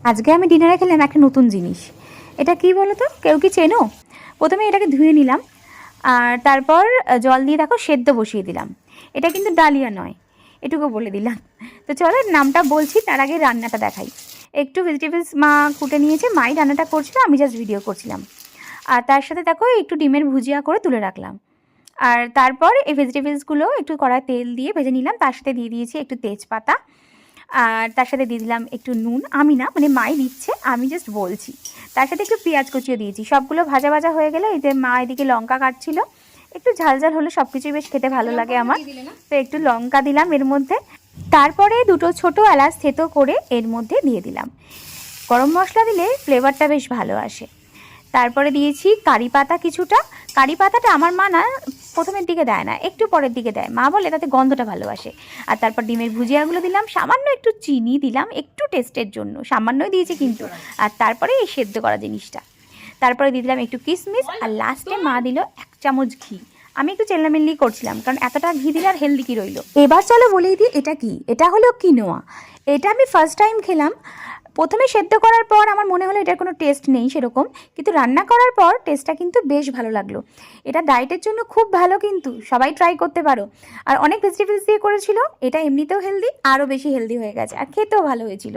আজকে আমি ডিনারে খেলাম একটা নতুন জিনিস। এটা কি বলো তো, কেউ কি চেনো? প্রথমে এটাকে ধুয়ে নিলাম, আর তারপর জল দিয়ে দেখো সেদ্ধ বসিয়ে দিলাম। এটা কিন্তু ডালিয়া নয়, এটুকু বলে দিলাম। তো চলো নামটা বলছি, তার আগে রান্নাটা দেখাই। একটু ভেজিটেবলস মা কুটে নিয়েছে, মাই রান্নাটা করছিল, আমি জাস্ট ভিডিও করছিলাম। আর তার সাথে দেখো একটু ডিমের ভুজিয়া করে তুলে রাখলাম। আর তারপর এই ভেজিটেবলসগুলো একটু কড়ায় তেল দিয়ে ভেজে নিলাম, তার সাথে দিয়ে দিয়েছি একটু তেজপাতা, আর তার সাথে দিয়ে দিলাম একটু নুন। আমি না, মানে মাই দিচ্ছে, আমি জাস্ট বলছি। তার সাথে একটু পেঁয়াজ কুচিও দিয়েছি। সবগুলো ভাজা ভাজা হয়ে গেলে এই যে মা এদিকে লঙ্কা কাটছিল, একটু ঝাল ঝাল হলে সব কিছুই বেশ খেতে ভালো লাগে আমার, তো একটু লঙ্কা দিলাম এর মধ্যে। তারপরে দুটো ছোটো এলাচ থেতো করে এর মধ্যে দিয়ে দিলাম। গরম মশলা দিলে ফ্লেভারটা বেশ ভালো আসে। তারপরে দিয়েছি কারি পাতা কিছুটা। কারি পাতাটা আমার মা না প্রথমের দিকে দেয় না, একটু পরের দিকে দেয়, মা বলে তাতে গন্ধটা ভালোবাসে। আর তারপর ডিমের ভুজিয়াগুলো দিলাম, সামান্য একটু চিনি দিলাম একটু টেস্টের জন্য, সামান্যই দিয়েছি কিন্তু। আর তারপরে এই সেদ্ধ করা জিনিসটা, তারপরে দিয়ে দিলাম একটু কিশমিশ, আর লাস্টে মা দিল 1 চামচ ঘি। আমি একটু চেল্লামেল্লি করছিলাম, কারণ এতটা ঘি দিলে আর হেলদি কি রইলো। এবার চলো বলেই দিই এটা কি। এটা হলো কিনোয়া। এটা আমি ফার্স্ট টাইম খেলাম। প্রথমে সেদ্ধ করার পর আমার মনে হলো এটার কোনো টেস্ট নেই সেরকম, কিন্তু রান্না করার পর টেস্টটা কিন্তু বেশ ভালো লাগলো। এটা ডায়েটের জন্য খুব ভালো, কিন্তু সবাই ট্রাই করতে পারো। আর অনেক ভেজিটেবলস দিয়ে করেছিল, এটা এমনিতেও হেলদি, আরও বেশি হেলদি হয়ে গেছে, আর খেতেও ভালো হয়েছিল।